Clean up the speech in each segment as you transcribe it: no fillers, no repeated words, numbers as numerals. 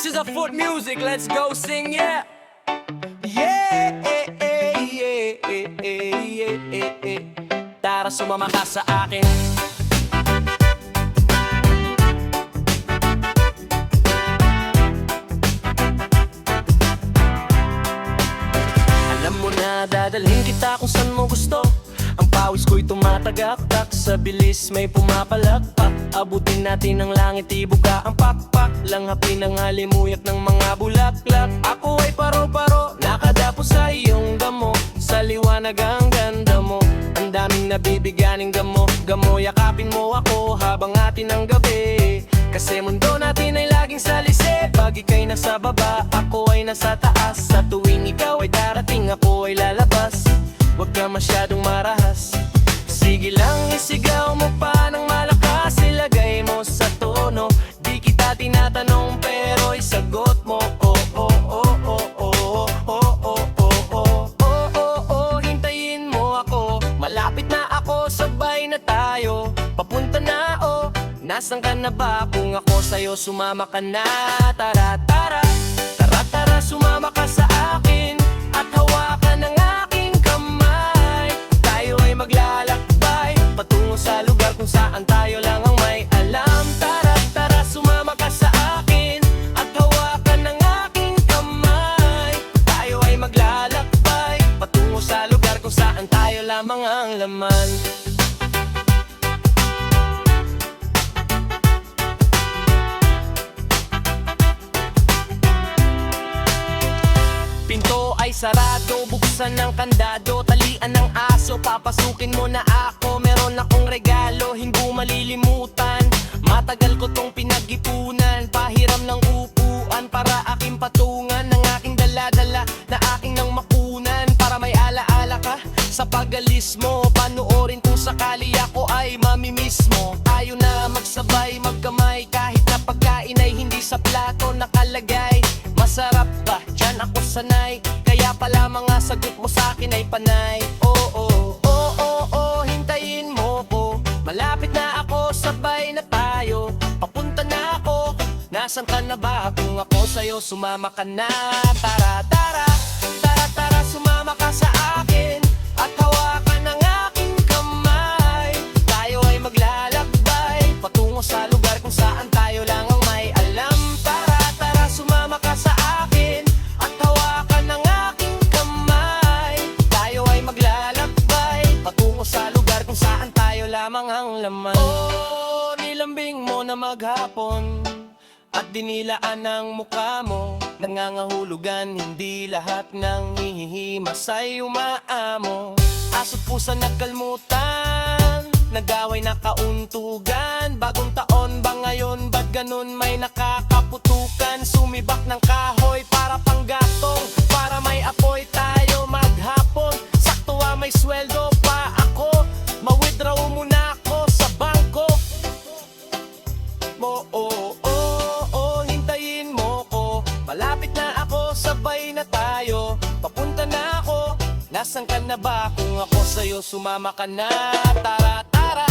This is a foot music, let's go sing, yeah. Tara sumama ka sa akin. Alam mo na dadalhin kita kung saan mo gusto. Ang pawis ko'y tumatagaktak, sa bilis may pumapalakpak. Abutin natin ang langit, ibuka ang pakpak. Langhapin ang halimuyak ng mga bulaklak. Ako ay paro-paro, nakadapo sa iyong damo. Sa liwanag ang ganda mo, ang daming nabibigyaning gamo. Gamo, yakapin mo ako habang atin ang gabi. Kasi mundo natin ay laging salisi. Pag ika'y nasa baba, ako ay nasa taas. Sa tuwing ikaw ay darating, ako ay lalabas. Huwag ka masyadong marahas. Sige lang, isigaw mo pa ng malakas. Ilagay mo sa tono, di kita tinatanong pero isagot mo. Oh, oh, oh, oh, oh, oh, oh, oh, oh, oh, oh, oh, hintayin mo ako. Malapit na ako, sabay na tayo. Papunta na, oh, nasan ka na ba? Kung ako sa'yo, sumama ka na. Tara, tara, tara, tara, sumama ka sa akin. At hawakan ng aking kamay. Tayo ay maglalakbay patungo sa lugar kung saan tayo lang ang may alam. Tara, tara, sumama ka sa akin. At hawakan ng aking kamay. Tayo ay maglalakbay patungo sa lugar kung saan tayo lamang ang laman. Pinto ay sarado, buksan ng kandado. Talian ng aso, papasukin mo na ako. Meron akong regalo, hindi malilimutan. Matagal ko tong pinag-ipunan. Pahiram ng upuan para aking patungan. Ng aking dala-dala na aking nang makunan. Para may alaala ka sa pag-alis mo. Panoorin kung sakali ako ay mamimiss mo. Tayo na magsabay, magkamay. Kahit na pagkain ay hindi sa plato nakalagay. Masarap ba? Diyan ako sanay. Kaya pala mga sagot mo sa'kin ay panay. Oh, oh, oh, oh, oh, hintayin mo ko. Malapit na ako, sabay na tayo. Papunta na ako, nasan ka na ba? Kung ako sa'yo, sumama ka na. Tara, tara, tara, tara, sumama ka sa akin. At hawakan ng aking kamay. Tayo ay maglalakbay patungo sa lugar kung saan tayo lang ang may alam. Tara, tara, sumama ka sa akin. At hawakan ng aking kamay. Tayo ay maglalakbay patungo sa lugar kung saan tayo lamang ang laman. Oh, nilambing mo na maghapon at dinilaan ang mukha mo. Nangangahulugan, hindi lahat ng hihihimas ay umaamo. Aso't pusa nagkalmutan, nag-away na kauntugan. Bagong taon ba ngayon, ba't ganun may nakakaputukan? Sumibak ng kahoy para panggatong, para may apoy tayo maghapon. Sakto may sweldo pa ako, ma-withdraw muna ako sa bangko mo. Oh, oh, oh, hintayin mo ko. Malapit na ako, sabay na tayo. Papunta na ako, nasan ka na ba? Kung ako sa'yo, sumama ka na. Tara, tara,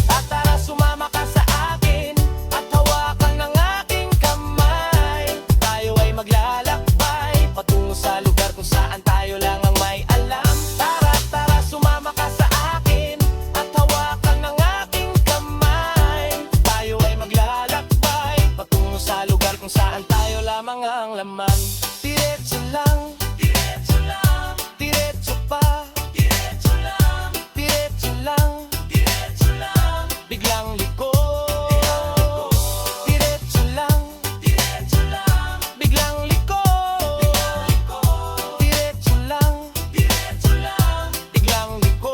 at tara, sumama ka sa akin. At hawakan ng aking kamay. Tayo ay maglalakbay patungo sa lugar kung saan tayo lang ang may alam. Tara, tara, sumama ka sa akin. At hawakan ng aking kamay. Tayo ay maglalakbay patungo sa lugar kung saan tayo lamang ang laman. Diretso lang, diretso lang, diretso pa, diretso lang, diretso lang, diretso lang, biglang liko. Diretso lang, diretso lang, biglang liko. Diretso lang, diretso lang, biglang liko.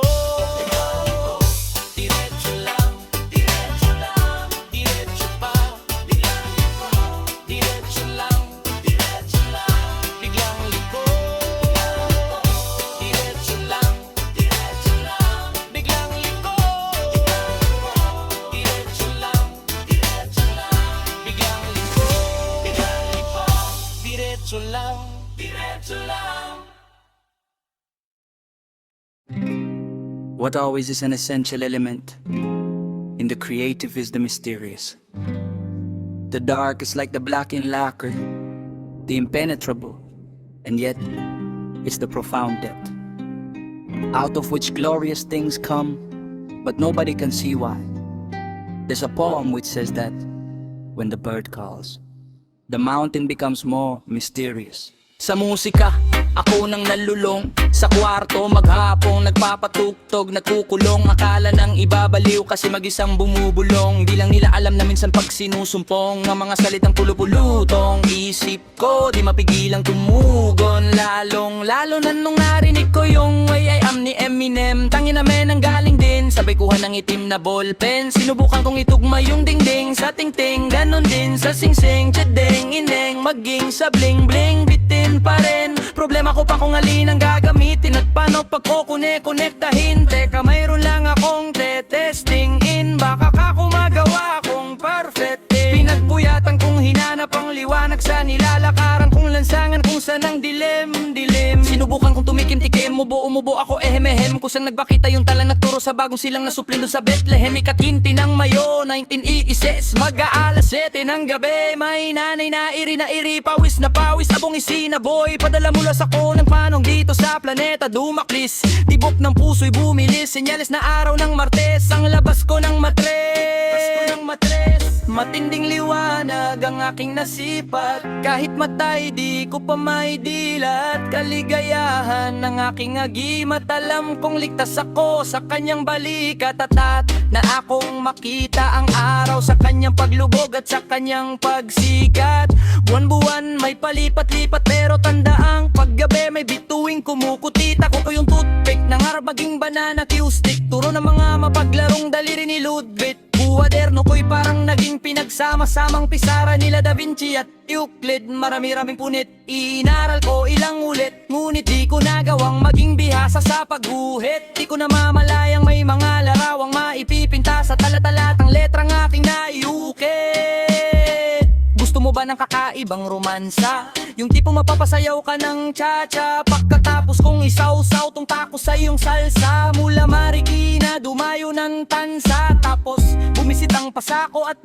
Diretso lang, diretso lang, diretso pa, biglang liko. Diretso lang, diretso lang, biglang liko. Diretso lang, diretso lang, biglang liko. Diretso lang, diretso lang, biglang liko. Diretso lang, diretso lang. What always is an essential element in the creative is the mysterious. The dark is like the black in lacquer, the impenetrable, and yet it's the profound depth, out of which glorious things come, but nobody can see why. There's a poem which says that when the bird calls, the mountain becomes more mysterious. Sa musika, ako nang nalulong sa kwarto maghapong nagpapatugtog, nagkukulong. Akala ng ibabaliw kasi mag-isang bumubulong. Di lang nila alam na minsan pag sinusumpong ang mga salitang pulupulutong isip ko, di mapigilang tumugon. Lalo na nung narinig ko yung way I am ni Eminem. Tangina men ang galing din, sabay kuha ng itim na ballpen. Sinubukan kong itugma yung dingding sa tingting, ganon din sa singsing, tsadeng, ineng, maging sa bling bling. Bitin pa rin, problema ko pa kung alin ang gagamitin at paano pag ko konektahin. Teka, mayroon lang akong testing in, baka ka kumagawa kong perfect eh. Pinagpuyatan kong hinanap ang liwanag sa nilalakaran kong lansangan kung saan ang dilim. Sinubukan kong tumikim-tikim, umubo ako ehemehem. Kusang nagbakita yung talang nagturo sa bagong silang nasuplin doon sa Bethlehem. Ikatinti ng Mayo, 1986, mag-aalas 7 ng gabi. May nanay na iri, pawis na pawis, abong isinaboy. Padala mula sa konang panong dito sa planeta Dumaklis. Tibok ng puso'y bumilis, senyales na araw ng Martes. Ang labas ko ng matres, matinding liwanag ang aking nasipat. Kahit matay di ko pa may dilat. Kaligayahan ng aking agimat. Alam kong ligtas ako sa kanyang balikat. At na akong makita ang araw sa kanyang paglubog at sa kanyang pagsikat. Buwan-buwan may palipat-lipat pero tandaang paggabi may bituing kumukutit. Ako ko yung toothpick ng harap maging banana cue stick. Turo ng mga mapaglarong daliri ni Ludwig. Buwaderno ko'y parang naging pinagsama-samang pisara nila Da Vinci at Euclid. Marami-raming punit, inaral ko ilang ulit. Ngunit di ko nagawang maging bihasa sa pagguhit. Di ko namamalayang may mga larawang maipipinta sa talatalatang letrang aking naiukit. Gusto mo ba ng kakaibang romansa? Yung tipong mapapasayaw ka ng cha-cha pagkatapos kong isaw-saw tong tako sa iyong salsa. Mula Marikina, dumayo ng Tansa, tapos bumisit ang Pasako at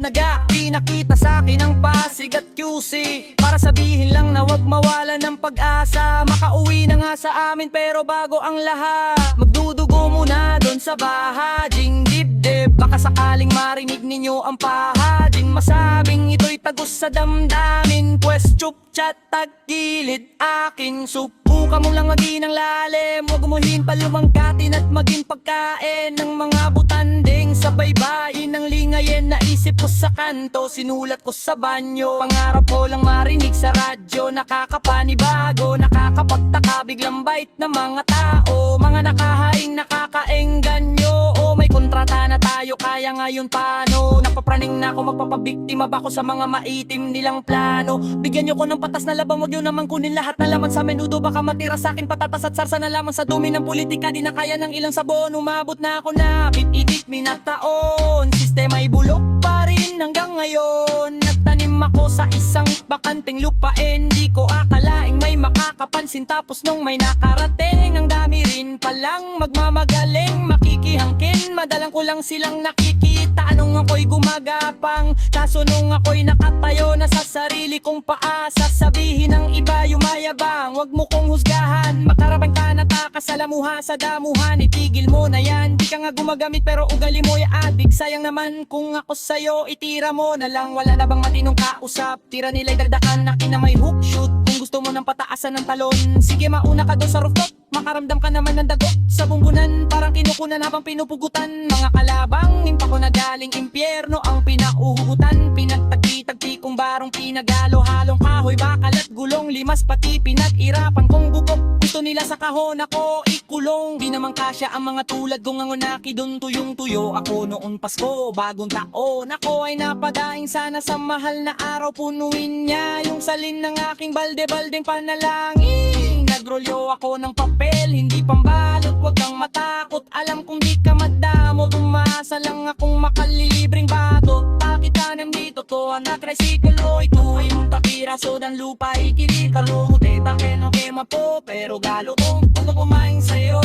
pinakita sa akin ang Pasig at QC. Para sabihin lang na wag mawala ng pag-asa. Makauwi na nga sa amin pero bago ang lahat, magdudugo muna doon sa bahading dibdib. Baka sakaling marinig ninyo ang pahading masabing ito'y tagos sa damdamin. Pwes chup-chat tagilid akin subukan mo lang maging ng lalim. Huwag umuhin palumangkatin at maging pagkain ng mga butanding sa baybayin ng lingayen. Naisip ko sa kanto, sinulat ko sa banyo. Pangarap ko lang marinig sa radyo, nakakapanibago, nakakapagtaka, biglang bait ng mga tao. Mga nakahaing nakakaengganyo. O may kontrata na tayo, kaya ngayon paano? Napapraning na ako, magpapabiktima ba ako sa mga maitim nilang plano? Bigyan nyo ko ng patas na labang, wag nyo naman kunin lahat na laman sa menudo. Baka matira sa akin patatas at sarsa na lamang sa dumi ng politika. Di na kaya ng ilang sabon, umabot na ako na bit-itik minataon. Sistema'y bulok pa rin hanggang ngayon. Nagtanim ako sa isang bakanting lupain. Di ko akalaing may makakapansin, tapos nung may nakarating, ang dami rin palang magmamagaling. Makikihangkin, madalang ko lang silang nakikita. Anong ako'y gumagapang, kaso nung ako'y nakatayo na sa sarili kong paa, sasabihin ng iba yumayabang. Wag mo kong husgahan, makarabang ka na takasalamuha sa damuhan. Itigil mo na yan, di ka nga gumagamit pero ugali mo'y adik. Sayang naman kung ako sa'yo, itira mo na lang. Wala na bang matinong kausap, tira nila'y dagdakan, akin na may hook shoot. Kung gusto mo ng pataasan ng talon, sige mauna ka doon sa rooftop. Makaramdam ka naman ng dagot sa bumbunan, parang kinukunan habang pinupugutan. Mga kalabang, nimpa ko na galing impyerno ang pinauhugutan. Pinagtagpi-tagpi kong barong pinagalo-halong kahoy, bakal at gulong, limas pati pinag-irapan kong bugok. Gusto nila sa kahon ako ikulong. Di naman kasya ang mga tulad kong ngunaki dun tuyong-tuyo. Ako noon Pasko, bagong taon, ako ay napadaing sana sa mahal na araw. Punuin niya yung salin ng aking balde-baldeng panalangin. Nagrolyo ako ng papel, hindi pambalot, wag kang matakot. Alam kong di ka madamo, tumasa lang akong makalilibreng bato. Pakitanim dito to, anak tricycle o ito yung takiraso ng lupa, ikirikalo. Teta keno kema po, pero galo kong kumain sa'yo.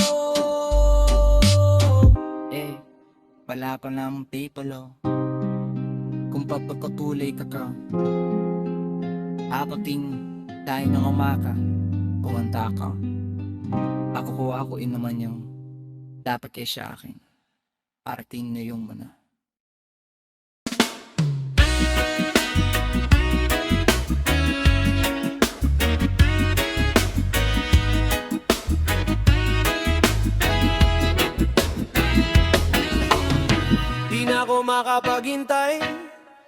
Wala ka ng titulo kung papagkatuloy ka ka. Apating Dahil nang umaka, kumanta ka. Ako naman yung dapat kay siya akin. Parating na yung mana. Di na ako makapaghintay,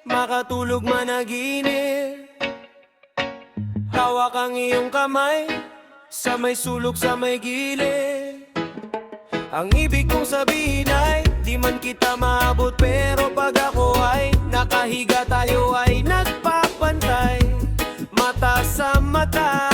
makatulog managinip. Hawak ang iyong kamay, sa may sulok sa may gilid. Ang ibig kong sabihin ay, di man kita maabot, pero pag ako ay nakahiga, tayo ay nagpapantay. Mata sa mata,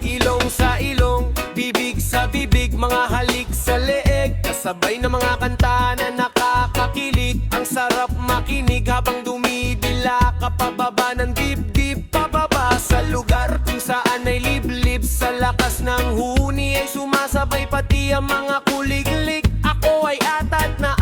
ilong sa ilong, bibig sa bibig, mga halik sa leeg. Kasabay ng mga kanta na nakakakilig, ang sarap makinig habang dumidila ka pababa ng dibdib, pababa sa lugar kung saan ay liblib. Sa lakas ng huni ay sumasabay pati ang mga kuliglig. Ako ay atat na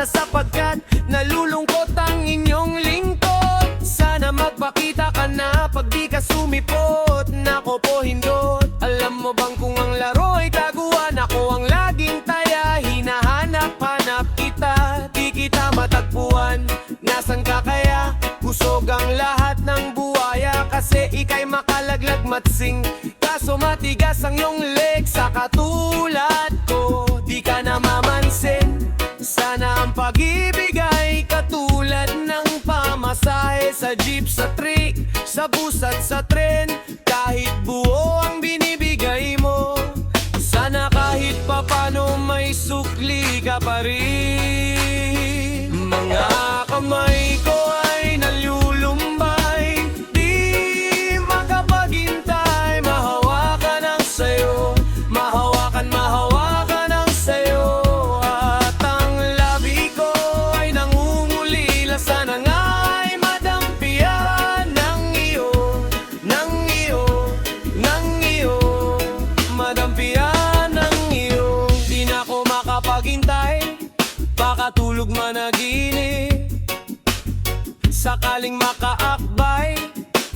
sapagkat nalulungkot ang inyong lingkod. Sana magpakita ka na pag di ka sumipot. Nako po hindot, alam mo bang kung ang laro ay taguan, ako ang laging taya. Hinahanap-hanap kita, di kita matagpuan. Nasan ka kaya? Busog ang lahat ng buhaya, kasi ika'y makalaglag matsing. Kaso matigas ang iyong leg, sa katulad ko di ka namamansin. Sana ang pag-ibig ay katulad ng pamasahe sa jeep, sa trick, sa bus at sa tren. Kahit buo ang binibigay mo, sana kahit papano may sukli ka pa rin. Mga kamay ko ay nalulumbay, di makapaghintay, mahawakan ang sayo, mahawakan ang sayo. At ang labi ko ay nangungulila, sana nga ay madampian ng iyo, madampian ng iyo. Di na ako makapaghintay, pakatulog managinip. Sakaling makaakbay,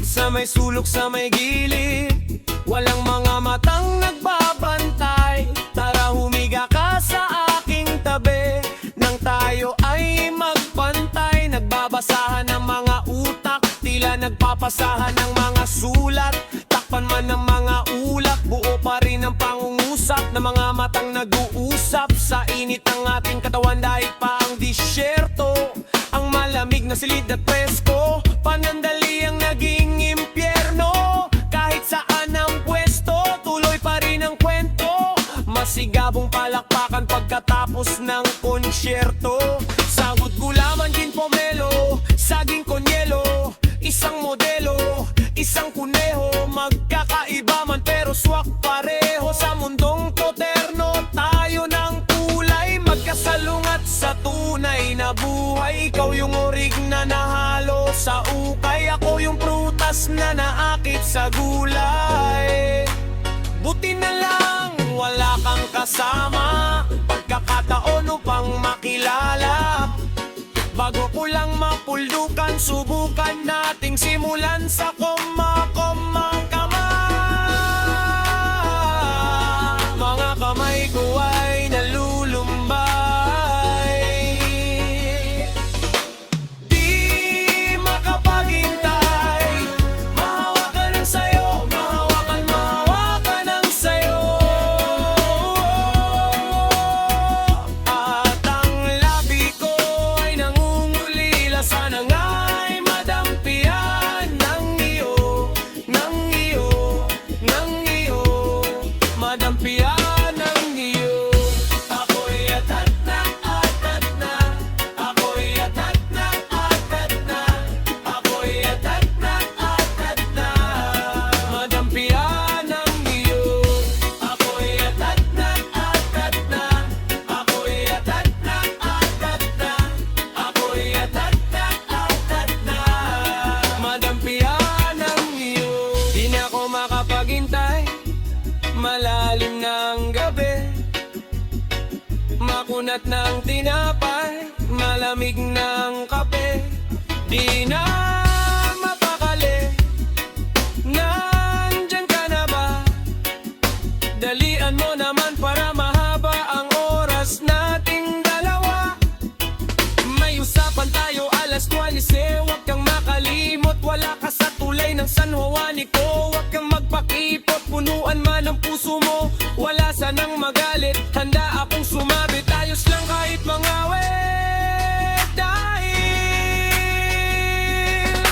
sa may sulok sa may gilid, walang mga matang nagbabantay. Tara humiga ka sa aking tabi, nang tayo ay magpantay. Nagbabasahan ng mga utak, tila nagpapasahan ng mga sulat. Takpan man ng mga ulak, buo pa rin ang pangungusap ng mga matang nag-uusap. Sa init ng ating katawan dahil pa ang disyerto, ang malamig na silid at presko. Panandali ang naging impyerno, kahit saan ang pwesto, tuloy pa rin ang kwento. Masigabong palakpakan pagkatapos ng konsyerto. Sagot gulaman, gin pomelo, saging konyelo, isang modelo, isang kuneho. Magkakaiba man pero swak pareho. Sa mundong moderno, tayo ng kulay, magkasalungat sa tunay na buhay. Ikaw yung orig na nahalo sa ukay, ako yung prutas na naakit sa gulay. Buti na lang wala kang kasama, pagkakataon upang makilala. Bago ko lang mapuldukan, subukan nating simulan sa koma-komang kama. Mga kamay ko ay nalulumbay, di makapaghintay, mahawakan ang sayo, mahawakan ang sayo. At ang labi ko ay nangungulila, sana nga ay madampian ng iyo, madampian ng iyo. Ako'y atat na, ako'y atat na, ako'y atat na, madampian ng iyo. Ako'y atat na, ako'y atat na, ako'y atat na, madampian ng iyo. Di na ako makapaghintay, malalim ng gabi, makunat ng tinapay, malamig ng kape. Di na mapakali na Dalian mo naman para mahaba ang oras nating dalawa. May usapan tayo alas 12, huwag kang makalimot. Wala ka sa tulay ng San Juanico. Huwag kang magpakipot, punuan man ang puso mo. Wala sanang magalit, handa akong sumabit. Ayos lang kahit mangawit. Dahil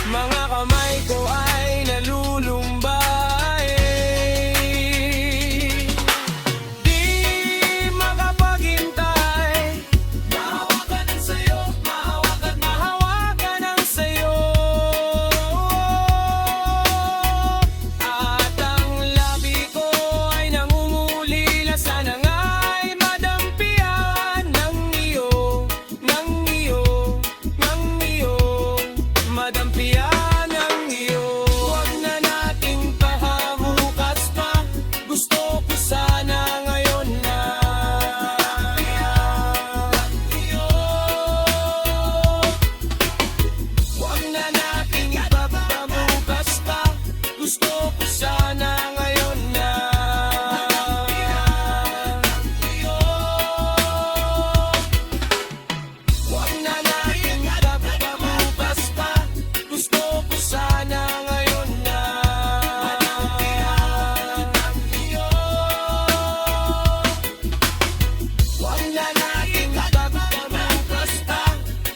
mga kamay ko ay nalulumbay. Di makapaghintay. Mahawakan ang sayo, mahawakan ang sayo. At ang labi ko ay nangungulila. Sana nga'y madampian ng iyo, ng iyo, ng iyo. Madampian ng iyo. Huwag na nating pahamukas pa. Gusto ko sana ngayon na. Huwag na nating ipapamukas pa. Gusto ko sana ngayon na. Huwag na nating ipapamukas pa. Gusto ko sana ngayon na. Huwag na nating ipapamukas pa.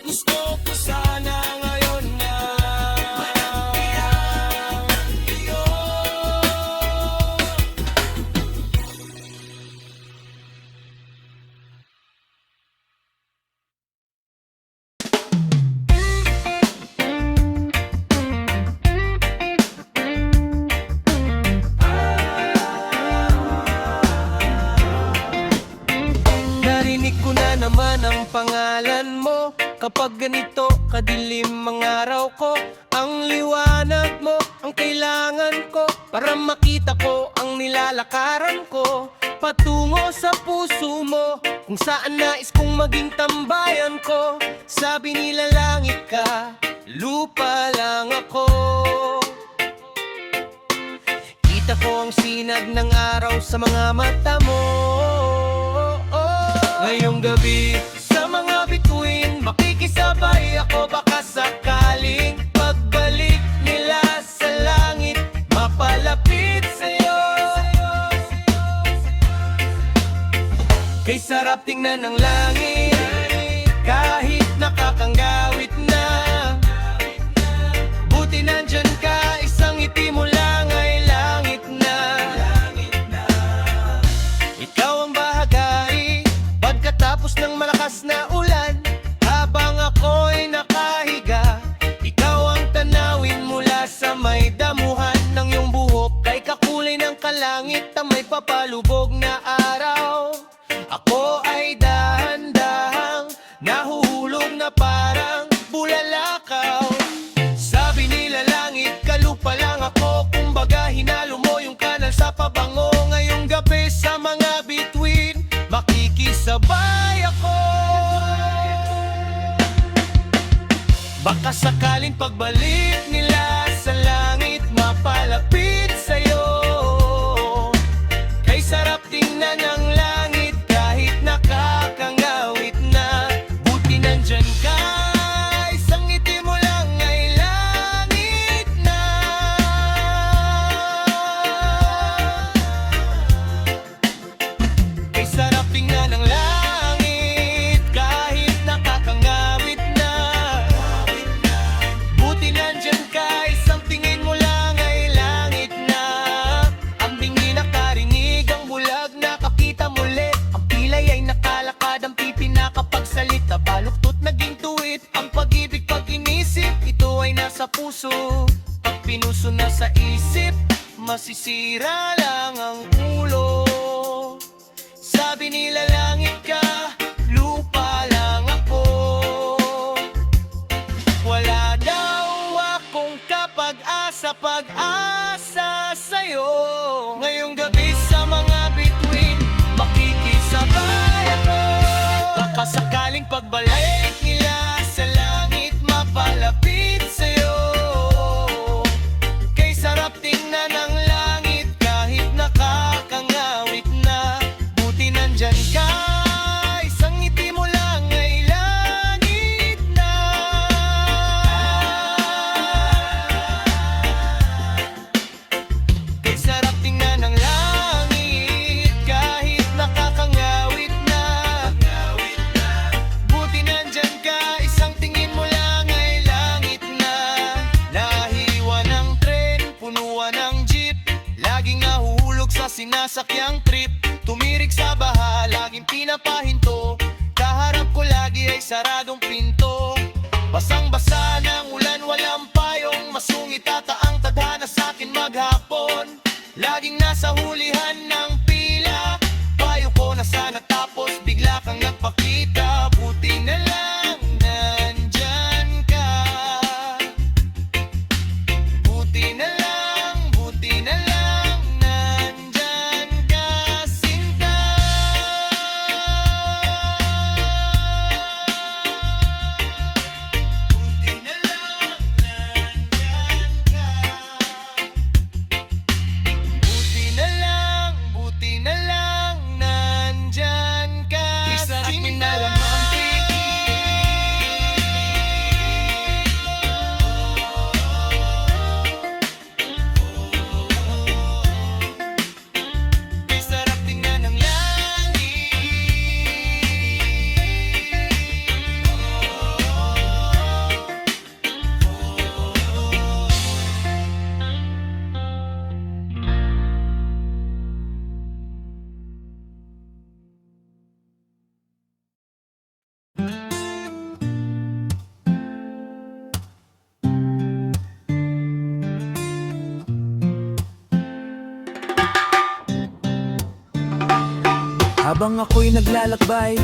Gusto ko sana ngayon na. Narinig ko na naman ang pangalan mo. Kapag ganito kadilim ang araw ko, ang liwanag mo ang kailangan ko para makita ko ang nilalakaran ko. Patungo sa puso mo, kung saan nais kong maging tambayan ko. Sabi nila langit ka, lupa lang ako. Kita ko ang sinag ng araw sa mga mata mo. Ngayong gabi, sa mga bituin, makikisabay ako. Baka sakaling pagbalik nila sa langit, mapalapit sa'yo. Kay sarap tingnan ng langit, kahit nakakanggawit na. Buti nandyan ka, isang ngiti mo lang ay langit na. Ikaw ang bahagay pagkatapos ng malakas na ulan. Habang ako'y nakahiga, ikaw ang tanawin mula sa may damuhan ng iyong buhok. Kay kakulay ng kalangit na may papalubog na araw. Ako ay dahan-dahang nahuhulog na parang bulalakaw. Sabi nila langit, kalupa lang ako. Kumbaga hinalo mo yung kanal sa pabango. Ngayong gabi sa mga bituin, makikisabay ako. Baka sakaling pagbalik nila sa langit, mapalapit sa'yo. Kay sarap tingnan ng langit, kahit nakakangawit na. Buti nandyan ka, isang ngiti mo lang ay langit na. Kay sarap tingnan ng langit, kahit nakakangawit na. Buti nandyan ka, isang tingin mo lang ay langit na. Ang bingi nakarinig, ang bulag nakakita muli. Ang pilay ay nakalakad, ang pipi nakapagsalita. Baluktot naging tuwid, ang pag-ibig pag inisip. Ito ay nasa puso, pag pinuso na sa isip, masisira lang ang ulo. Sabi nila langit ka, lupa lang ako. Wala daw akong kapag-asa, pag-asa sa'yo. Ngayong gabi sa mga bituin, makikisabay ako. Baka sakaling pagbalik nila sa langit, mapalapit sa'yo. Kay sarap tingnan ng langit, kahit nakakangawit na. mga sinasakyang trip. Tumirik sa baha, laging pinapahinto. Kaharap ko lagi ay saradong pinto. Basang-basa ng ulan, walang payong. Masungit ata ang tadhana sa'kin maghapon. Laging nasa hulihan ng pila. Payo ko na sana tapos bigla kang nagpakita. Buti na lang nandyan ka. Buti na lang nandyan ka, Sinta. Buti na lang nandyan ka. Buti na lang nandyan ka. Sa aking naramang may sarap tingnan ng langit. Habang ako'y naglalakbay,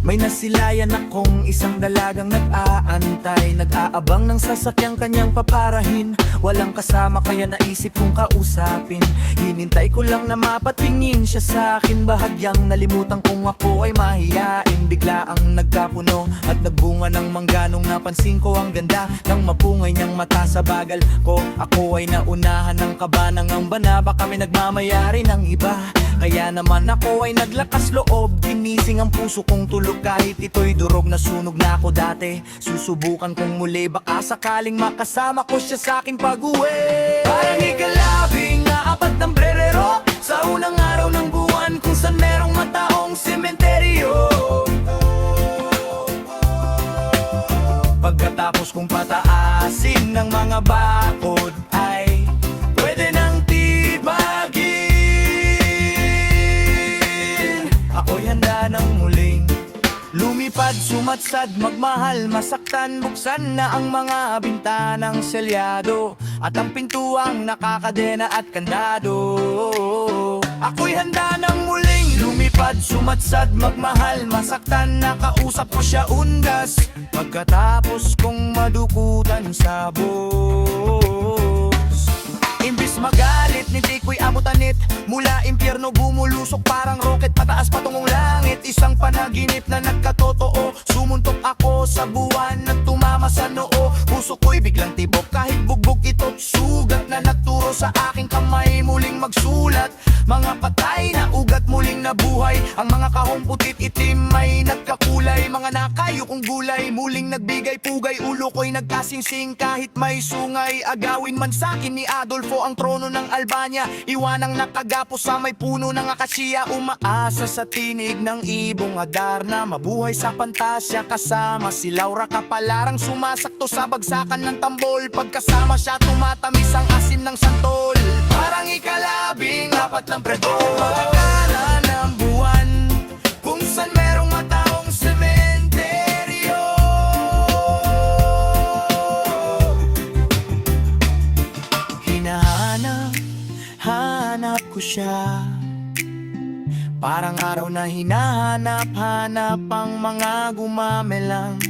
may nasilayan akong isang dalagang nag-aantay. Nag-aabang ng sasakyang kanyang paparahin. Walang kasama kaya naisip kong kausapin. Hinintay ko lang na mapatingin siya sa akin. Bahagyang nalimutan kung ako ay mahiyain. Bigla ang nagkapuno at nagbunga ng mangga. Nung napansin ko ang ganda ng mapungay niyang mata sa bagal ko. Ako ay naunahan ng kaba ng ambana. Baka may nagmamayari ng iba. Kaya naman ako ay naglakas loob. Ginising ang puso kong tulog kahit ito'y durog na sunog na ako dati. Susubukan kong muli baka sakaling makasama ko siya sa aking pag-uwi. Parang ikalabing na 4 ng Brerero, sa unang araw ng buwan kung saan merong mataong sementeryo. Pagkatapos kong pataasin ng mga bakod ay pwede nang tibagin. Ako'y handa ng muling lumipad, sumatsad, magmahal, masaktan. Buksan na ang mga bintanang selyado at ang pintuang nakakadena at kandado. Ako'y handa ng muling lumipad, sumatsad, magmahal, masaktan. Nakausap ko siya undas pagkatapos kong madukutan sa bus. Imbis magalit, niti ko'y amutanit. Mula impyerno bumulusok parang rocket, pataas patungong langit. Isang panaginip na nagkatotoo. Sumuntok ako sa buwan at tumama sa noo. Puso ko'y biglang tibok kahit bugbog ito't sugat na nagturo sa aking kamay muling magsulat. Mga patay na ugat muling nabuhay. Ang mga kahong putit itim ay nagkakulay. Mga nakayo kong gulay muling nagbigay pugay. Ulo ko'y nagkasingsing kahit may sungay. Agawin man sa'kin ni Adolfo ang trono ng Albania. Iwanang nakagapos sa may puno ng akasya. Umaasa sa tinig ng ibong Adar na mabuhay sa pantasya. Kasama si Laura Kapalarang sumasakto sa bagsakan ng tambol. Pagkasama siya tumatamis ang asim ng santol. Parang ikalabing 4 ng Predor. Pagkakala ng buwan kung saan merong mataong sementeryo. Hanap ko siya. Parang araw na hinahanap-hanap ang mga gumamelang.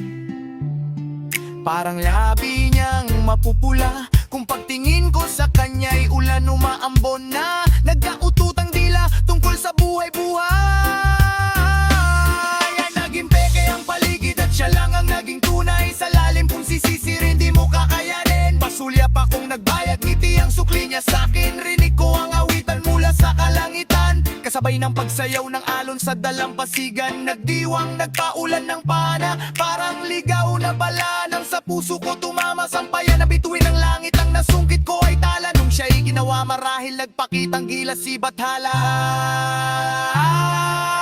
Parang labi niyang mapupula. Kung pagtingin ko sa kanya'y ulan umaambon na. Nagkaututang dila tungkol sa buhay-buhay. Ay naging peke ang paligid at siya lang ang naging tunay. Sa lalim kung sisisirin di mo kakayanin. Pasulya pa kung nagbayad, ngiti ang sukli niya sa'kin. Rinig ko ang awitan mula sa kalangitan. Kasabay ng pagsayaw ng alon sa dalampasigan. Nagdiwang nagpaulan ng pana. Parang ligaw na bala nang sa puso ko tumama. Sampayan na bituin ng langit. Ang nasungkit ko ay tala. Nung siya'y ginawa marahil nagpakitang gilas si Bathala.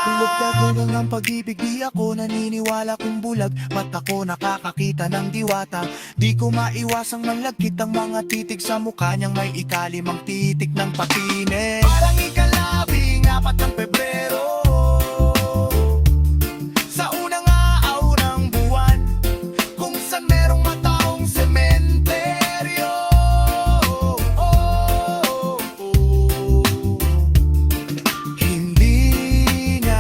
Lugda ko lang ang pag-ibig, di ako naniniwala kung bulag. Mata ko nakakakita ng diwata. Di ko maiwasang manlagkit ang mga titig sa mukha niyang may ikalimang titik ng patinig. Parang ikalaw ikaapat ng Pebrero, sa unang araw ng buwan, kung saan merong mataong sementeryo. Hindi na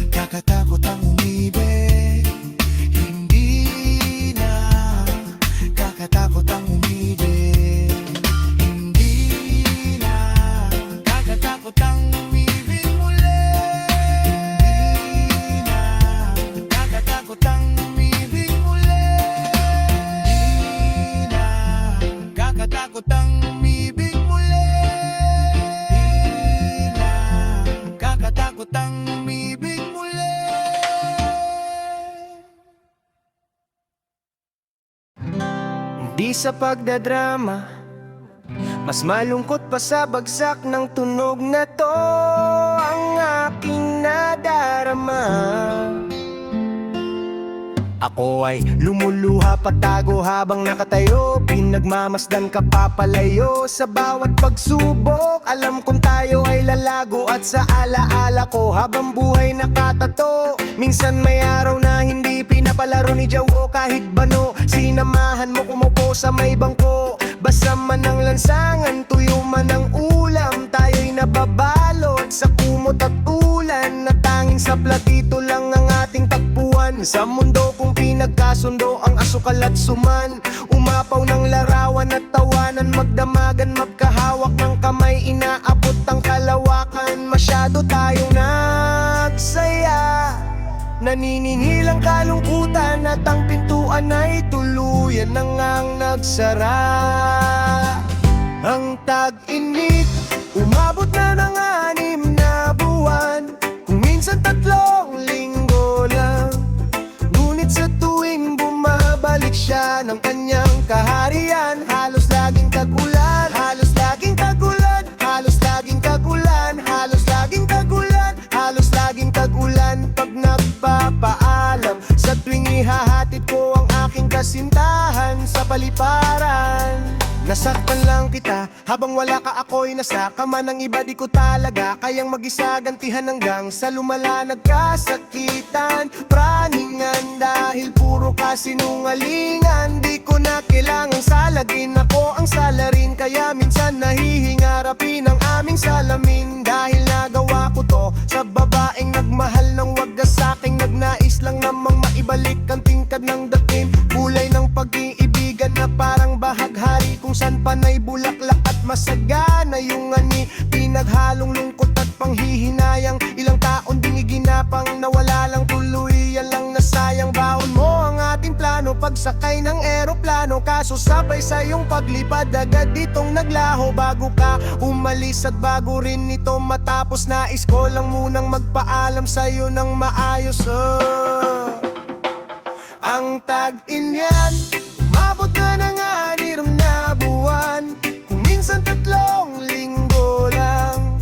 kakatakot ang umibig. Hindi na kakatakot ang umibig. Hindi na kakatakot ang umibig muli. Hindi na kakatakot ang umibig muli. Hindi na kakatakot ang umibig muli. Hindi na kakatakot ang umibig muli. Di sa pagdadrama, mas malungkot pa sa bagsak ng tunog na to ang aking nadarama. Ako ay lumuluha patago habang nakatayo, pinagmamasdan ka papalayo sa bawat pagsubok. Alam kong tayo ay lalago at sa alaala ko habang buhay nakatato. Minsan may araw na hindi pinapalaro ni Jawo kahit bano. Sinamahan mo kumupo sa may bangko, basa man ang lansangan, tuyo man ang ulam. Tayo'y nababalot sa kumot at ulan, na tanging sa platito lang ang ating takbuhan. Sa mundo kung pinagkasundo ang asukal at suman, umapaw ng larawan at tawanan, magdamagan, magkahawak ng kamay, inaabot ang kalawakan. Masyado tayong nagsaya, naniningil ang kalungkutan at ang pintuan ay tuluyan nang ang nagsara. Ang tag-init, umabot na ng 6 na buwan, kung minsan 3 linggo lang. Ngunit sa tuwing bumabalik siya ng kanyang kaharian, halos laging kagulan, halos laging kagulan, halos laging kagulan, halos laging kagulan, halos laging kagulan. Pag nagpapaalam, sa tuwing ihahatid ko ang aking kasintahan sa paliparan. Nasaktan lang kita, habang wala ka ako'y nasa kama ng iba. Di ko talaga kayang mag-isa gantihan hanggang sa lumala nagkasakitan. Praningan dahil puro kasinungalingan, di ko na kailangang salagin, ako ang salarin. Kaya minsan nahihingarapin ang aming salamin, dahil nagawa ko to sa babaeng nagmahal ng wagas sa'king nagnais lang namang maibalik ang tingkad ng dating. Kulay ng pag-iibigan na parang bahaghari, kung saan panay bulaklak at masagana yung ani. Pinaghalong lungkot at panghihinayang, ilang taon ding iginapang nawala lang tuloy. Yan lang nasayang, baon mo ang ating plano pagsakay ng eroplano. Kaso sabay sa iyong paglipad agad ditong naglaho bago ka umalis. At bago rin ito matapos, nais ko lang munang magpaalam sa'yo ng maayos. Ang tag-inyan, umabot na ng 6 na buwan, kung minsan 3 linggo lang.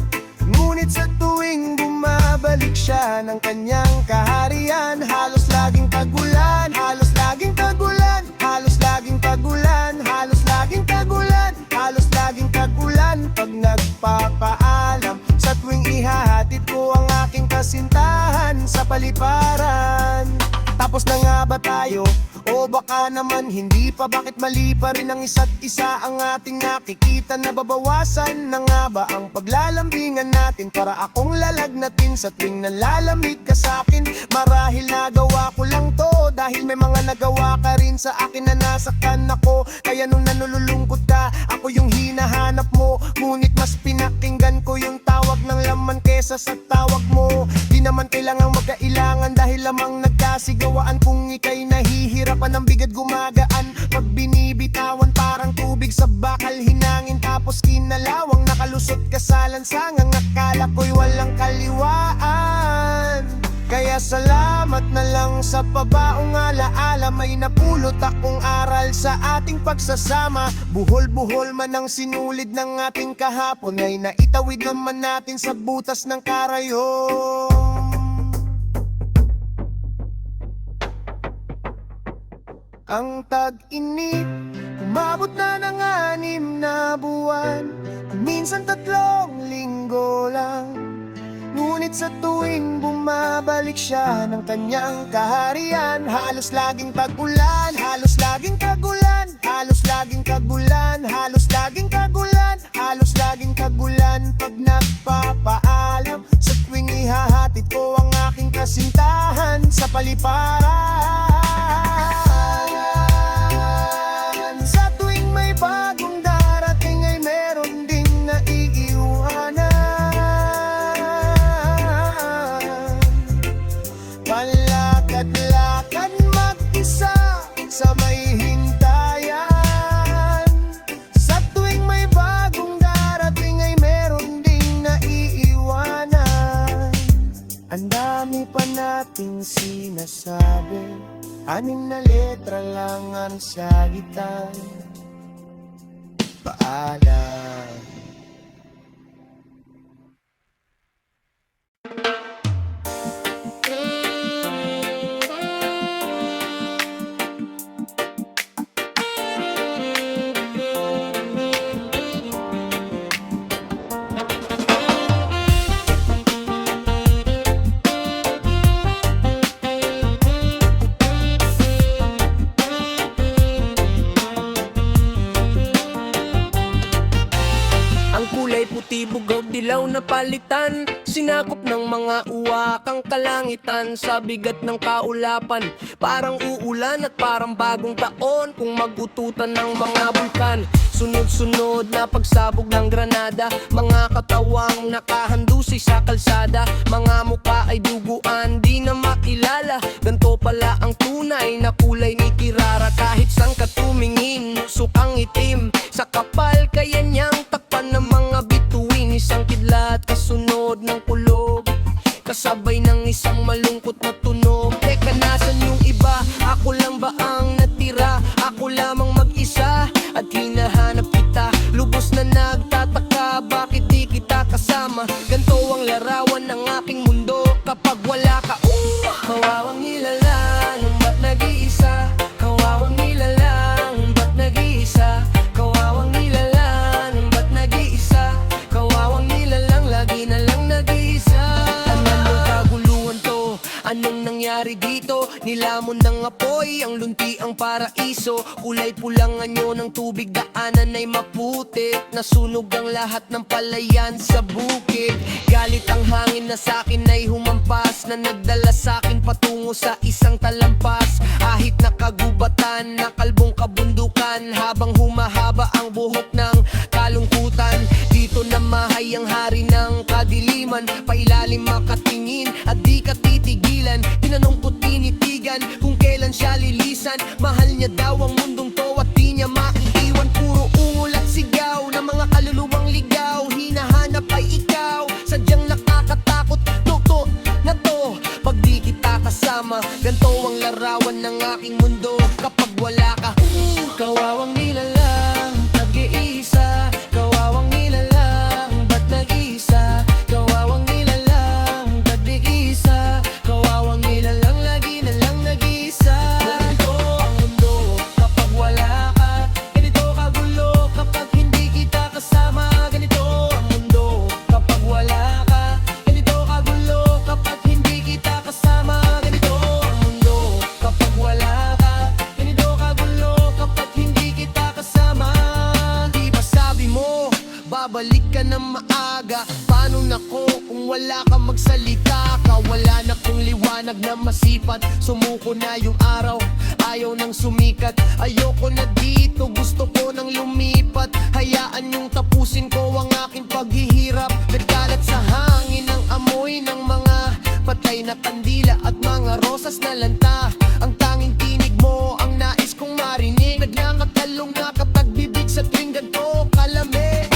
Ngunit sa tuwing bumabalik siya ng kanyang kaharian, halos laging kagulan, halos laging kagulan, halos laging kagulan, halos laging kagulan, halos laging kagulan. Pag nagpapaalam, sa tuwing ihahatid ko ang aking kasintahan sa paliparan. Tapos na nga ba tayo? O baka naman hindi pa, bakit mali pa rin ang isa't isa ang ating nakikita? Nababawasan na nga ba ang paglalambingan natin para akong lalagnatin sa tuwing nalalamig ka sa'kin? Marahil nagawa ko lang to dahil may mga nagawa ka rin sa akin na nasaktan ako. Kaya nung nanululungkot ka, ako yung hinahanap mo. Ngunit mas pinakinggan ko yung tawag ng laman kesa sa tawag mo. Di naman kailangang magkailangan dahil lamang nagkasigawaan. Kung ika'y nahihirapan ng bigat gumagaan, pag binibitawan parang tubig sa bakal, hinangin tapos kinalawang nakalusot ka sa lansangang akala ko'y walang kaliwaan. Kaya salamat na lang sa pabaong alaala, may napulot akong aral sa ating pagsasama. Buhol-buhol man ang sinulid ng ating kahapon, ay naitawid naman natin sa butas ng karayom. Ang tag-init, umabot na ng 6 na buwan, minsan 3 linggo lang. Ngunit sa tuwing bumabalik siya ng kanyang kaharian, halos laging tag-ulan, halos laging kagulan, halos laging kagulan, halos laging kagulan, halos laging kagulan. Pag nagpapaalam, sa tuwing ihahatid ko ang aking kasintahan sa paliparan. Sa tuwing may bagong darating ay meron ding naiiwanan. Palakad-lakad mag-isa sa may hintayan. Sa tuwing may bagong darating ay meron ding naiiwanan. Ang dami pa nating sinasabi, 6 na letra lang ang sagitan. Paalam. Ang kulay puti, bugaw, dilaw na palitan, sinakop ng mga uwakang kalangitan. Sa bigat ng kaulapan, parang uulan at parang bagong taon kung magututan ng mga bulkan. Sunod-sunod na pagsabog ng granada, mga katawang nakahandusay sa kalsada. Mga mukha ay duguan, di na makilala. Ganto pala ang tunay na kulay ni Kirara. Kahit saan ka tumingin, usok ang itim. Sa kapal kaya niyang takpan ng mga bituin. Isang kidlat kasunod ng kulog, kasabay ng isang malungkot na tunog. Teka, nasan yung iba? Ako lang ba ang natira? Ako lamang mag-isa at hinahanap kita. Lubos na nagtataka, bakit di kita kasama? Ganto ang larawan ng aking mundo kapag wala ka. Kawawang nilalang, ba't nag-iisa? Kawawang nilalang, ba't nag-iisa? Kawawang nilalang, ba't nag-iisa? Kawawang nilalang, lagi na lang nag-iisa. Anong kaguluhan to? Anong nangyari dito? Nilamon ng apoy ang lunti ang paraiso. Kulay pulang anyo ng tubig, daanan ay maputik. Nasunog ang lahat ng palayan sa bukid. Galit ang hangin na sa'kin ay humampas, na nagdala sa'kin patungo sa isang talampas. Ahit na kagubatan, na kalbong kabundukan, habang humahaba ang buhok ng kalungkutan. Dito na mahay ang hari ng kadiliman, pailalim makatingin at di ka titigilan. Tinanong ko, tinitigan kung kailan siya lilisan. Mahal niya daw ang mundong to at di niya maiiwan. Puro ungol at sigaw na mga kaluluwang ligaw, hinahanap ay ikaw, sadyang nakakatakot. Toto na to, pag di kita kasama. Ganto ang larawan ng aking mundo kapag wala ka. Kawawang nilalang, nag-iisa. Kawawang nilalang, ba't nag-iisa? Kawawang nilalang, ba't nag-iisa? Kawawang nilalang, lagi na lang nag-iisa. Ganito ang mundo kapag wala ka. Ganito kagulo kapag hindi kita kasama. Ganito ang mundo kapag wala ka. Ganito kagulo kapag hindi kita kasama. Ganito ang mundo kapag wala ka. Ganito kagulo kapag hindi kita kasama. Di ba sabi mo, babalik ka ng maaga? Paano na ko kung wala ka magsalita ka? Wala na kong liwanag na masipat, sumuko na yung araw, ayaw nang sumikat. Ayoko na dito, gusto ko nang lumipat. Hayaan yung tapusin ko ang aking paghihirap. Nagkalat sa hangin ang amoy ng mga patay na kandila at mga rosas na lanta. Ang tanging tinig mo ang nais kong marinig, nagngangatalong nakapagbibig sa tuwing ganito kalamig.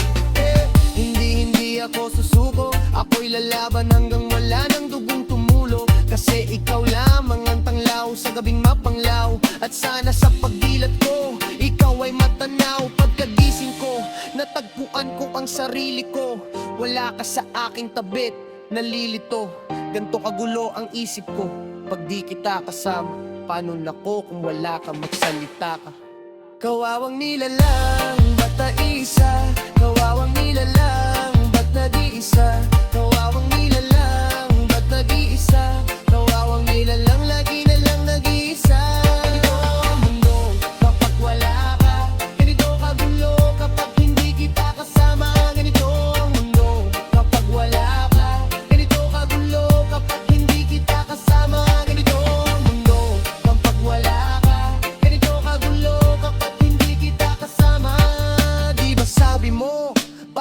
Hindi ako susuko, ako'y lalaban hanggang wala ng dugong tumulo. Kasi ikaw lamang ang tanglaw sa gabing mapanglaw. At sana sa pagdilat ko, ikaw ay matanaw. Pagkagising ko, natagpuan ko ang sarili ko. Wala ka sa aking tabit, nalilito. Ganto kagulo ang isip ko pag di kita kasama. Paano na ko kung wala ka, magsalita ka? Kawawang nilalang, ba't nag-iisa? Kawawang nilalang, ba't nag-iisa? Kawawang nilalang,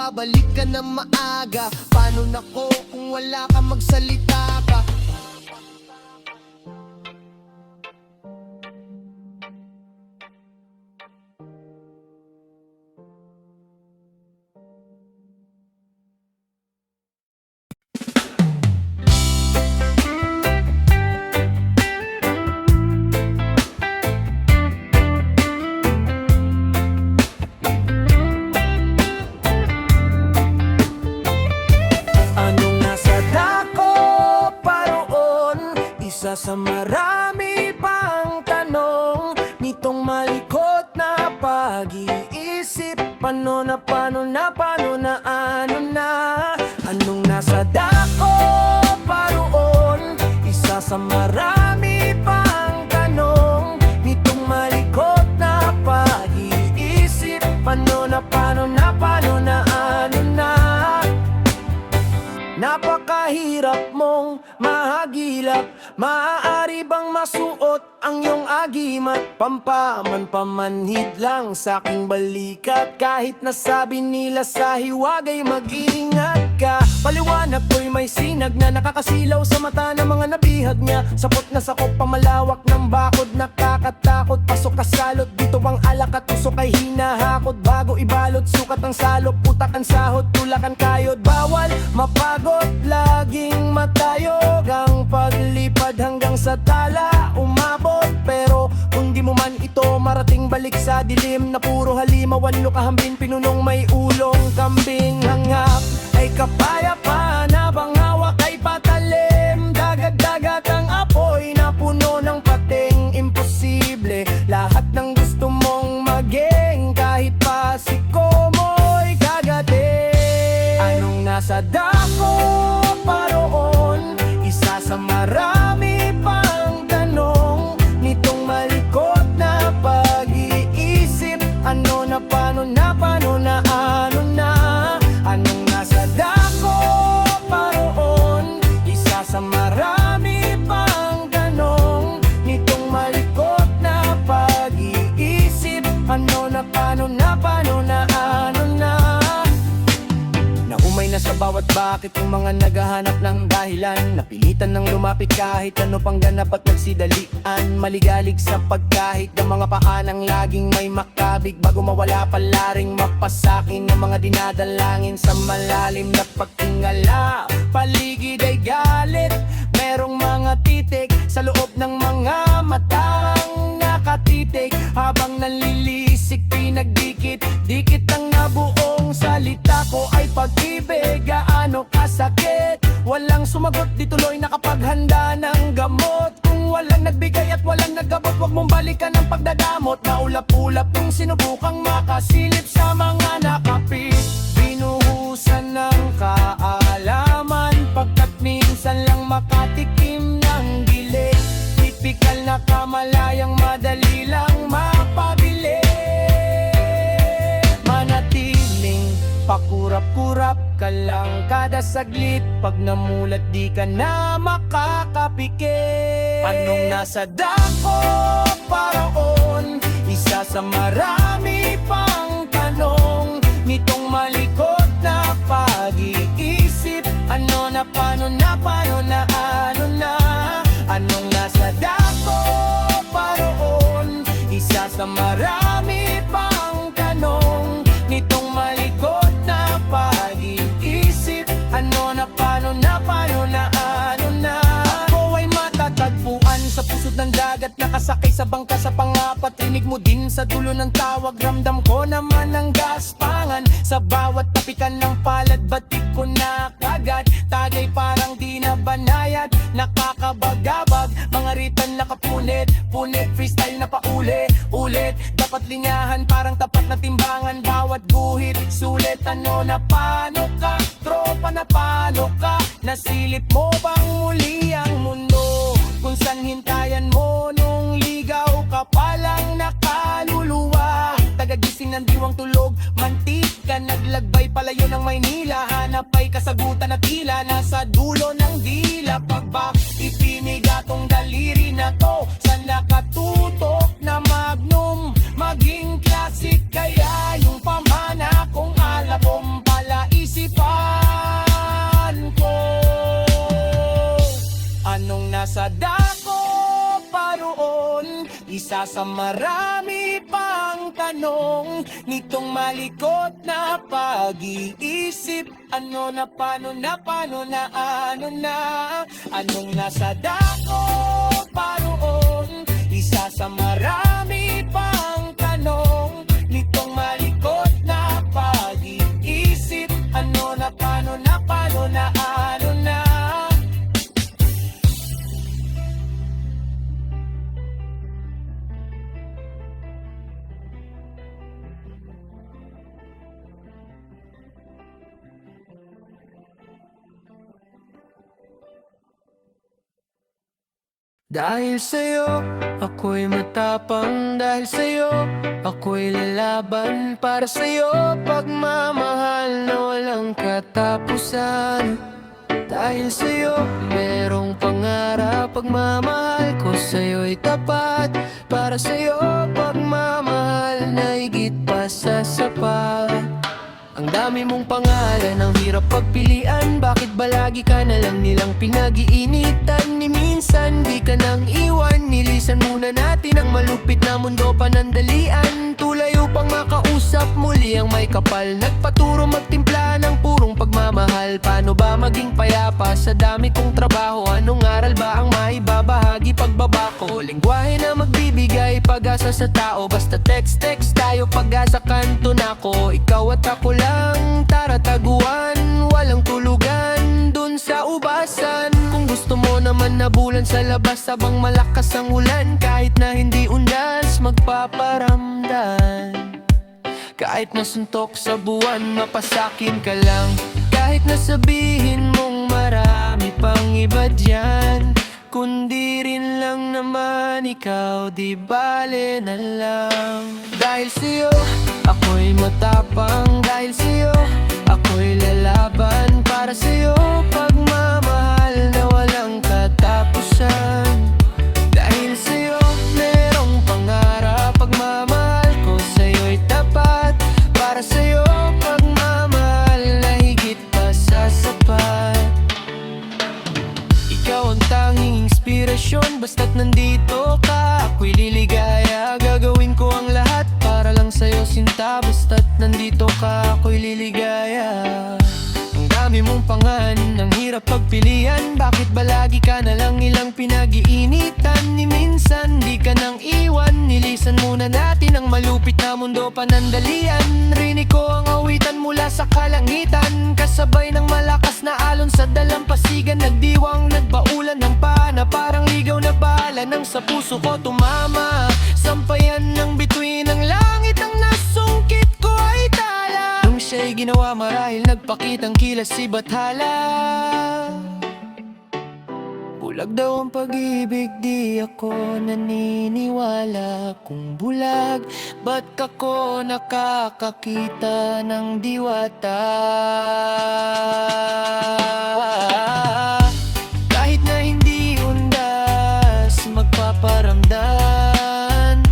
babalik ka ng maaga? Paano na ko kung wala ka magsalita ka? Anong nasa dako paroon? Isa sa marami pang tanong nitong malikot na pag-iisip. Paano na ano na? Anong nasa dako paroon? Isa sa marami pang tanong nitong malikot na pag-iisip. Paano na ano na? Napakahirap mong mahagilap. Maaari bang masuot ang iyong agimat? Pampamanhid lang sa aking balikat. Kahit nasabi nila sa hiwagay mag-iingat ka. Paliwanag ko'y may sinag na nakakasilaw sa mata ng mga nabihag niya. Sapot na sakop pamalawak ng bakod, nakakatakot. Pasok kasalot, dito ang alak at tusok ay hinahakot. Bago ibalot, sukat ang salop, putak ang sahod, tulakan kayod. Bawal mapagod, laging matayog ang paglipad hanggang sa tala umabot. Pero kung di mo man ito marating, balik sa dilim na puro halimawan, lukahambin, pinunong may ulong kambing. Hangap ay kapayapaan habang hawak ay patalim. Dagat-dagat ang apoy na puno ng pating. Imposible lahat ng gusto mong maging, kahit pa si Komoy kagatin. Anong nasa dako paroon? Isa sa marami pang tanong nitong malikot na pag-iisip. Ano na paano na ano na? Anong nasa dako paroon? Isa sa marami pang tanong nitong malikot na pag-iisip. Ano na paano na ano na? Naumay na sa bawat bakit yung mga naghahanap ng dahilan. Napilitan ng lumapit kahit ano pang ganap at nagsidalian. Maligalig sa pagkahit ng mga paanang laging may makabig. Bago mawala palaring mapasakin ng mga dinadalangin sa malalim na pagtingala. Paligid ay galit, merong mga titik sa loob ng mga matang nakatitig. Habang nanlilisik pinagdikit-dikit ang nabuong salita ko ay pag-ibig. Gaano kasakit, walang sumagot, di tuloy nakapaghanda ng gamot. Kung walang nagbigay at walang nagabot, wag mong balikan ang pagdadamot. Naulap-ulap kung sinubukang makasilip sa mga nakapit. Binuhusan ng kaalaman, pagkat minsan lang makatikim ng gilit. Tipikal na kamalayang madali lang mapabili. Manatiling pakurap-kurap ka lang kada saglit. Pag namulat di ka na makakapikit. Anong nasa dako paroon? Isa sa marami pang tanong nitong malikot na pag-iisip. Ano na paano na ano na? Anong nasa dako paroon? Isa sa marami pang tanong nitong malikot na pag-iisip. Ano na paano na ano na? Ako ay matatagpuan sa pusod ng dagat, nakasakay sa bangka sa pangapat. Rinig mo din sa dulo ng tawag, ramdam ko naman ang gaspangan. Sa bawat tapikan ng palad, batik ko na kagad. Tagay parang di na banayad, nakakabagabag. Mga ritan nakapunit, freestyle na pauli-ulit. Dapat linyahan parang tapat na timbangan, bawat guhit sulit. Ano na paano ka, tropa na paano ka? Nasilip mo bang muli ang mundo? Kung saan hintayan mo nung ligaw ka palang nakaluluwa. Tagagising ng diwang tulog, mantika naglagbay palayo ng Maynila. Hanap ay kasagutan na tila nasa dulo ng dila. Pagbak ipinigatong daliri na to sa nakatutok na magnum. Maging classic kaya yung pamana kong alabom pala Isa sa marami pang tanong nitong malikot na pag-iisip. Ano na, paano na, ano na, anong nasa dako paroon. Isa sa marami pang tanong nitong malikot na pag-iisip. Ano na, paano na, ano na. Dahil sa'yo, ako'y matapang. Dahil sa'yo, ako'y lalaban. Para sa'yo, pagmamahal na walang katapusan. Dahil sa'yo, merong pangarap. Pagmamahal ko sa'yo'y tapat. Para sa'yo, pagmamahal na higit pa sa sapat. Ang dami mong pangalan, ang hirap pagpilian. Bakit ba lagi ka na lang nilang pinag-iinitan? Ni minsan di ka nang iwan. Nilisan muna natin ang malupit na mundo panandalian. Tulay upang makausap muli ang may kapal. Nagpaturo magtimpla ng purong pagmamahal. Paano ba maging payapa sa dami kong trabaho? Anong aral ba ang maibabahagi pagbaba ko? Lengguwahe na magbibigay pag-asa sa tao. Basta text tayo, pag-asa kanto na ko. Ikaw at ako lang, tara taguan. Walang tulugan dun sa ubasan. Kung gusto mo naman na bulan sa labas habang malakas ang ulan. Kahit na hindi undas, magpaparamdam. Kahit na suntok sa buwan, mapasakin ka lang. Kahit na sabihin mong marami pang iba dyan, kundi rin lang naman ikaw, di bale na lang. Dahil sa'yo, ako'y matapang. Dahil sa'yo, ako'y lalaban. Para sa'yo, pagmamahal na walang katapusan. Dahil sa'yo, merong pangarap. Pagmamahal ko sa'yo'y tapat. Para sa'yo, pagmamahal na higit pa sa sapat. Ikaw ang tanging inspirasyon. Basta't nandito ka, ako'y liligaya. Gagawin ko ang lahat para lang sa'yo, sinta. Basta't nandito ka, ako'y liligaya. Ang dami mong pangalan, ang hirap pagpilian. Bakit ba lagi ka na lang ilang pinag-iinitan? Ni minsan di ka nang iwan. Nilisan muna natin ang malupit na mundo panandalian. Rinig ko ang awitan mula sa kalangitan. Kasabay ng malakas na alon sa dalampasigan. Nagdiwang, nagbaulan ng pana. Parang ligaw na bala nang sa puso ko tumama. Sampayan ng bituin ng langit. Ang nasungkit ko ay tala. Nung siya'y ginawa marahil nagpakitang kilas si Bathala. Bulag daw ang pag-ibig, di ako naniniwala. Kung bulag, ba't kako nakakakita ng diwata? Kahit na hindi undas, magpaparamdam.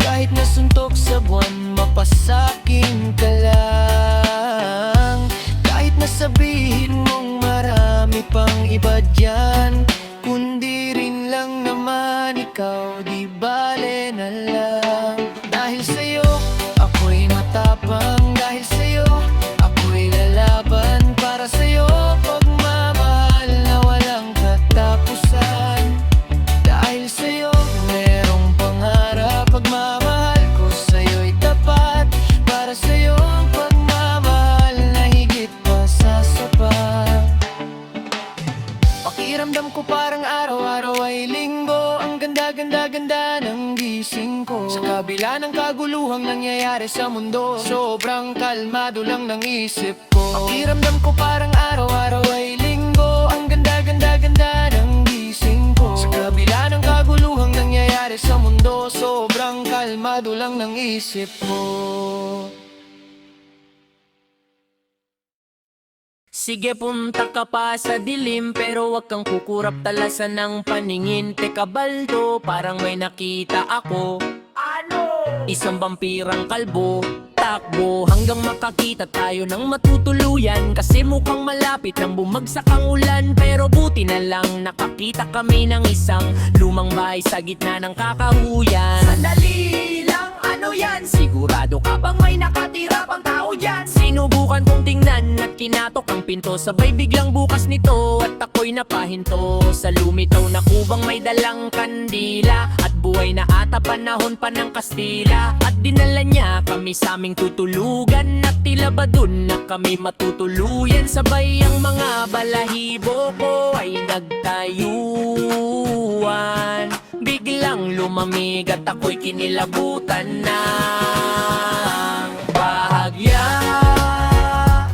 Kahit na suntok sa buwan, mapasakin ka lang. Kahit na sabihin mong marami pang iba dyan, kundi rin lang naman ikaw, di bale na lang. Dahil sa'yo, ako'y matapang. Dahil sa'yo, ako'y lalaban. Para sa'yo, pagmamahal na walang katapusan. Dahil sa'yo, merong pangarap. Pagmamahal ko sa'yo'y tapat. Para sa'yo, pagmamahal na higit pa sa sapat. Pakiramdam ko parang araw-araw ay linggo. Ang ganda ng gising ko. Sa kabila ng kaguluhang nangyayari sa mundo, sobrang kalmado lang ng isip ko. Pakiramdam ko parang araw-araw ay linggo. Ang ganda ng gising ko. Sa kabila ng kaguluhang nangyayari sa mundo, sobrang kalmado lang ng isip ko. Sige, punta ka pa sa dilim, pero wag kang kukurap talasan ng paningin. Teka baldo, parang may nakita ako. Ano? Isang vampirang kalbo. tatakbo hanggang makakita tayo ng matutuluyan. Kasi mukhang malapit nang bumagsak ang ulan. Pero buti na lang nakakita kami ng isang lumang bahay sa gitna ng kakahuyan. Sandali lang, ano yan? Sigurado ka bang may nakatira pang tao dyan? Sinubukan kong tingnan at kinatok ang pinto. Sabay biglang bukas nito at ako'y napahinto. Sa lumitaw na kubang may dalang kandila. At buhay na ata panahon pa ng Kastila. At dinala niya kami sa aming tutulugan. At tila ba dun na kami matutuluyan? Sabay ang mga balahibo ko ay nagtayuan. Biglang lumamig at ako'y kinilabutan ng bahagya.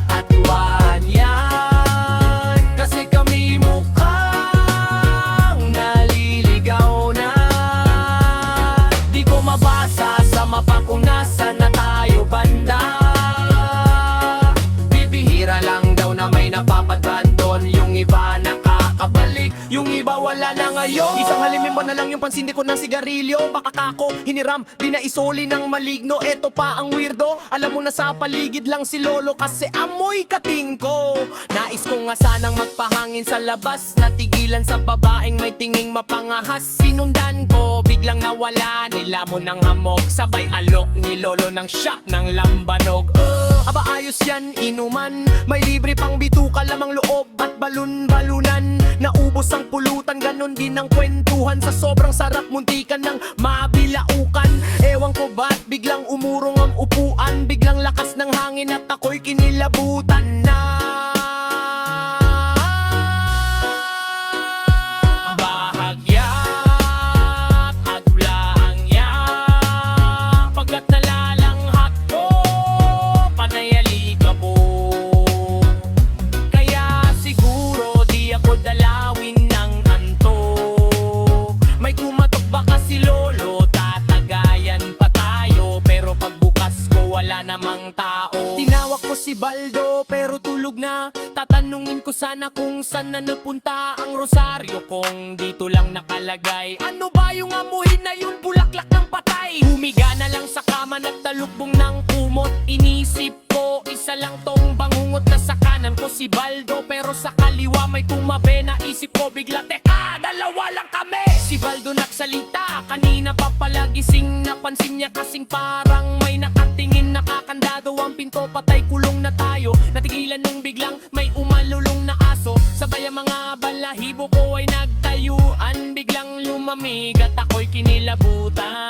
At waan yan, kasi kami mukhang naliligaw na. Di ko mabasa sa mapa kung nasa na tayo banda. Bibihira lang daw na may napapadaan doon. Yung iba nakakabalik, yung iba wala na ngayon. Isang halimimba na lang yung pansindi ko ng sigarilyo. Baka kako, hiniram, di na isoli ng maligno. Eto pa ang weirdo, alam mo na sa paligid lang si Lolo. Kasi amoy kating ko. Nais ko nga sanang magpahangin sa labas. Natigilan sa babaeng may tinging mapangahas. Sinundan ko, biglang nawala. Nilamon ng hamog, sabay alok ni Lolo ng shot ng lambanog. Aba ayos yan, inuman. May libre pang bituka lamang loob at balun-balunan. Naubos ang pulutan, ganon din ang kwentuhan. Sa sobrang sarap muntikan ng mabilaukan. Ewan ko ba't biglang umurong ang upuan. Biglang lakas ng hangin at ako'y kinilabutan na. Bahagya at hulaan niya. Pagkat nalalanghap ko, panayalika mo. Kaya siguro di ako dalawin ng antok. May kumatok baka si Lolo, tatagayan pa tayo. Pero pagbukas ko wala namang tao. Tinawag ko si Baldo pero tulog na. Tatanungin ko sana kung saan na napunta ang rosaryo kung dito lang nakalagay. Ano ba yung amuhin na yun? Bulaklak ng patay. Humiga na lang sa kama, nagtalukbong ng kumot. Inisip ko, isa lang tong bangungot na sa kanan ko si Baldo. Pero sa kaliwa may tumabi, naisip ko bigla, teka, dalawa lang kami. Si Baldo nagsalita, kanina pa pala gising. Napansin niya kasing parang may nakatingin. Nakakandado ang pinto, patay kulong na tayo. Natigilan nung biglang may umalulong na aso. Sabay ang mga balahibo ko ay nagtayuan. Biglang lumamig at ako'y kinilabutan.